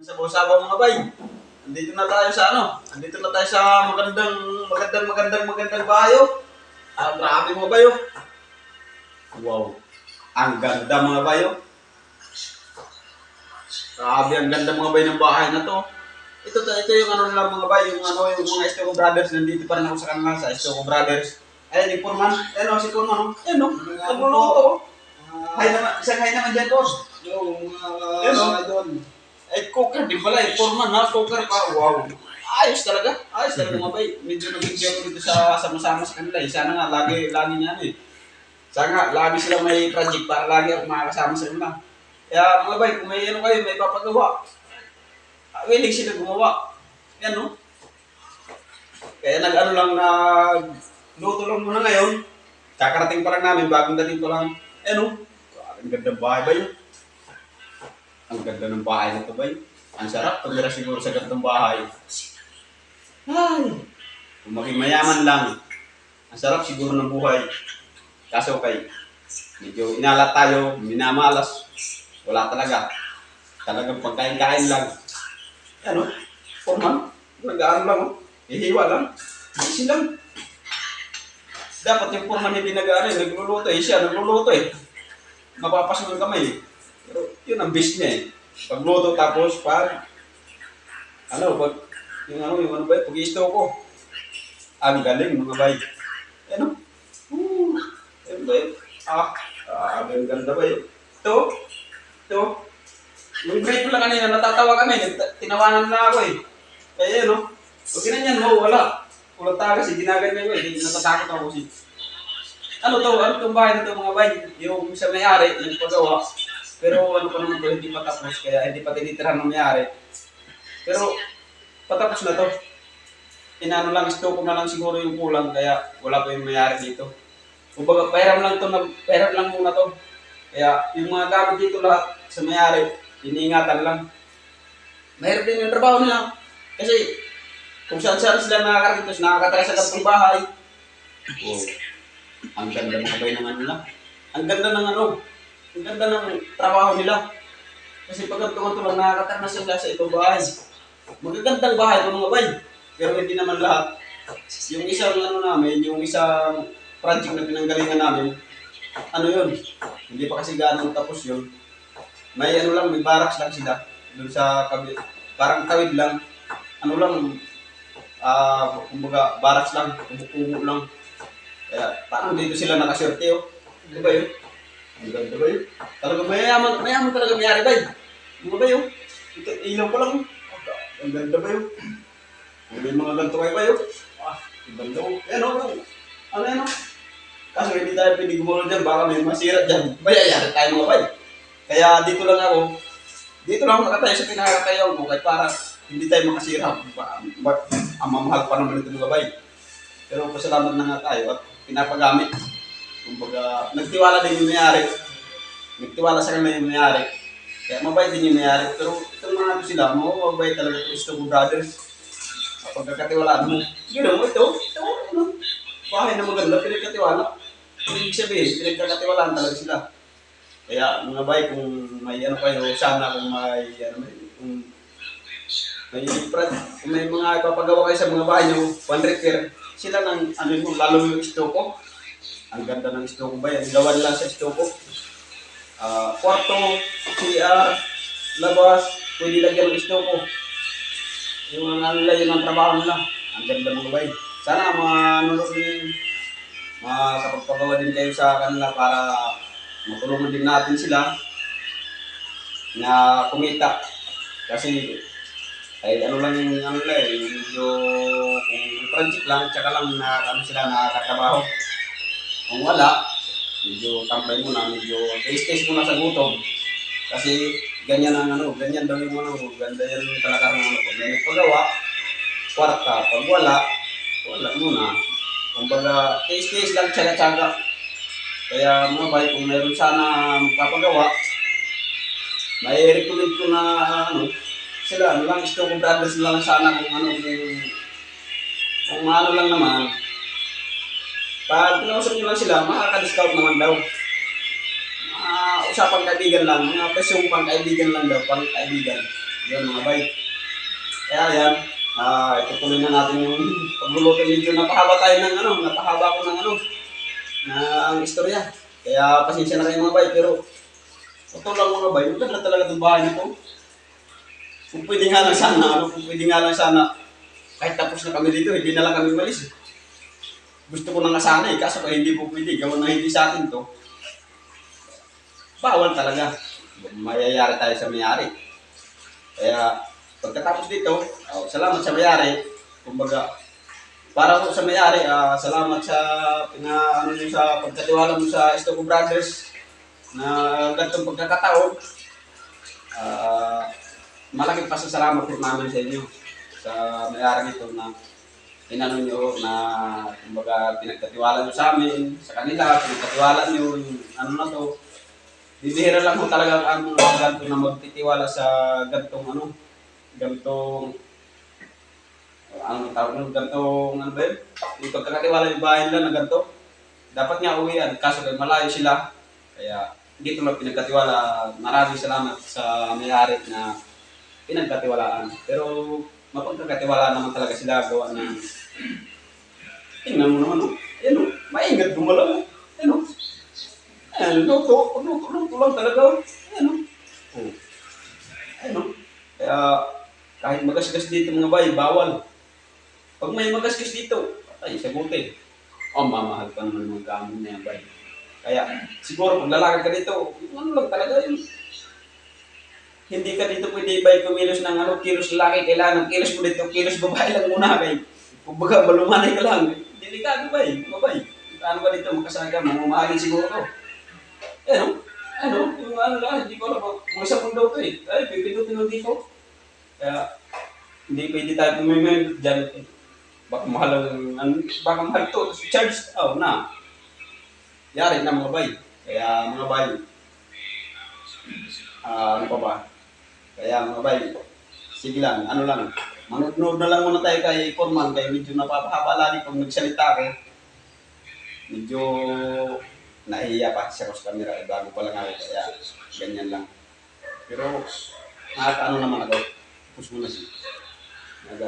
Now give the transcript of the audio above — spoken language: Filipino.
Sabaw-sabaw mga bay. Andito na tayo sa ano? Andito na tayo sa magandang bahay. Oh. Grabe mga bayo. Wow. Ang ganda mga bayo. Grabe ang ganda mga bay ng bahay na to. Ito yung ano lang mga bay, yung mga Estoko Brothers nandito pa rin ako sa kanila sa Estoko Brothers. Ayun yung Purman. Ayun si Purman. Ayun nagluluto. Isang hay naman dyan, boss. Yung mga doon. Eh, cooker din pala eh. Foreman ha, cooker pa. Wow. Ayos talaga mga bay. Medyo nag-enjoy ako dito sa sama-sama sa kanila eh. Sana nga, lagi niya ano eh. Sana nga, lagi sila may project para lagi ako makakasama sa kanila. Kaya mga bay, kung may ano kayo, may papagawa. Willing sila gumawa. Yan no. Kaya nag-ano lang na luto lang muna ngayon. Kakarating pa lang namin, bagong dating pa lang. Eh no. Ang ganda bahay ba yun? Ang ganda ng bahay na ito ba? Ang sarap pagdara siguro sa gandang bahay. Ay, kung maging mayaman lang, ang sarap siguro ng buhay. Kaso kay, medyo inalat tayo, minamalas, wala talaga. Talagang pagkain-kain lang. Ano? Forman? Nag-aaral lang, oh. Ihiwa lang. Easy lang. Dapat yung forman hindi nag-aaral, nagluluto eh. Siya nagluluto eh. Mapapasunod kamay eh. Pero yun ang best niya eh. Pagluto tapos pag yung pag-i-stow ko. Ang galing mga bay. Ano? Ano ba yun? Ang ganda ba yun? Ito. Yung break ko lang kanina, natatawa kami. Tinawanan na ako eh. Kaya yun, no? Pag ginanyan mo, wala. Kulat tayo kasi ginaganyan ko eh. Natatakot ako kasi. Ano itong bahay na ito mga bay? Yung sa may-ari, nagpagawa. Pero ano pa naman ito, hindi pa tapos, kaya hindi pa tinitirahan ng may-ari. Pero patapos na to. Inano lang, stock ko na lang siguro yung kulang, kaya wala pa yung may-ari dito. Kumbaga, pairam lang muna to. Kaya yung mga gamit dito lahat sa may-ari, iniingatan lang. Mahirap din yung trabaho nila. Kasi kung saan-saan sila nakakaritos, nakakatry sa gantong bahay. Oh, ang ganda mga bay ng ano nila. Ang ganda ng trabaho nila. Kasi pag lang nakakatarna sila sa itong bahay. Magagandang bahay ito mga bay. Pero hindi naman lahat. Yung isang yung isang project na pinanggalingan namin, yun? Hindi pa kasi ganun tapos yun. May may barracks lang sila. Doon sa parang tawid lang. Kumbaga barracks lang, kubo lang. Kaya parang dito sila nakaswerte oh. Di ba yun? Ang ganda ba yun? Talaga mayaman talaga mayari ba yun? Ano ba yun? Ito, ilaw pa lang. Ang ganda ba yun? May mga ganito kayo ba yun? Ang ganda ko. Ano? Kaso hindi tayo pwede gumulong dyan, baka may masira dyan. Bayayari tayo mga bay. Kaya dito lang ako nakatayo sa pinakatayaw ko kahit para hindi tayo makasira. Ang mamahal pa naman ito mga bay. Pero pasalamat na nga tayo at pinapagamit. Kumbaga, nagtiwala din yung may-ari. Nagtiwala sa kanila yung may-ari. Kaya mabait din yung may-ari. Pero itong mga sila, mabait talaga ito Estoko Brothers. Pagkakatiwalaan mo, ito. Bahay na maganda, pinagkatiwala. Ibig sabihin, pinagkakatiwalaan talaga sila. Kaya mga bay, kung may kayo, sana kung may mga ipapagawa kayo sa mga bahay nyo, one repair, sila ng lalo yung Estoko. Ang ganda ng Estoko ba yan? Gawan lang sa Estoko. Kwarto, CR, labas, pwede lagyan ng Estoko. Yung yun ang trabaho nila. Ang ganda ng bay. Sana makapagpagawa din kayo sa kanila para matulungan din natin sila na kumita. Kasi medyo kung project lang, tsaka lang sila nakakatrabaho. Kung wala, medyo tambay muna, medyo taste muna sa gutom. Kasi ganyan daw yung ganda yan talaga ng pag may nagpagawa, kwarta, pag wala muna. Kumbaga, taste lang, tsaga-tsaga. Kaya mga bay, kung meron sana magpapagawa, may recommend ko na sila, Estoko Brothers lang sana kung lang naman. Pag pinausap nyo lang sila, makaka-discount naman daw. Usapang kaibigan lang, mga pesyong pang kaibigan lang daw, pang kaibigan. Yun mga bay. Kaya yan, itutuloy na natin yung pagluluto. Medyo napahaba tayo ng napahaba ko ng ng istorya. Kaya pasensya na kayo mga bay, pero ito lang mga bay, maganda talaga itong bahay nito. Kung pwede nga lang sana, kung pwede nga lang sana, kahit tapos na kami dito, hindi na lang kami malis. Gusto ko na nga sana kaso kaya hindi po pwede, gawa na hindi sa akin to. Bawal talaga. Mayayari tayo sa mayari. Kaya pagkatapos dito, salamat sa mayari. Kumbaga, para po sa mayari, salamat sa sa pagkatiwala mo sa Estoco Brothers na ganitong pagkakataon. Malaking pasasalamat po namin sa inyo sa mayari nito na inano nyo na kumbaga pinagkatiwala nyo sa amin, sa kanila, pinagkatiwala nyo yung na to. Bibihira lang po talaga ang ganito na magtitiwala sa gantong gantong tawag nyo, gantong ba yun? Yung pagkakatiwala yung bahay nila na ganito. Dapat nga uwian, kaso kay malayo sila. Kaya dito lang pinagkatiwala. Maraming salamat sa may-ari na pinagkatiwalaan. Pero mapagkakatiwala naman talaga sila gawa na tingnan mo naman, maingat gumalaw. Luto lang talaga. Kaya kahit magasgas dito mga bay, bawal. Pag may magasgas dito, patay, sagutin. Mamahal pa naman mga gamon na yan bay. Kaya siguro kung lalakad ka dito, lang talaga yun. Hindi ka dito pwede bay kumilos ng kilos lalaki, kailangan ng kilos mo dito, kilos babae lang muna kay. Kung baga balumanay ka lang, delikado bay, mga bay. Ano ka dito, makasaga, mamahalin siguro ko. Yung hindi ko alam, mga sa mundo to ay, pipindutin dito. Kaya, hindi pwede tayo pumimim dyan. Baka mahal to, charge, na. Yari na mga bay. Kaya mga bay, ano pa ba? Kaya mga bay, sige lang, manood na lang muna tayo kay Foreman, kaya medyo napapahaba lagi pag nagsalita ka. Medyo nahihiya pa siya sa camera, bago pa lang ako, kaya ganyan lang. Pero nakakaano naman ako, push mo na siya.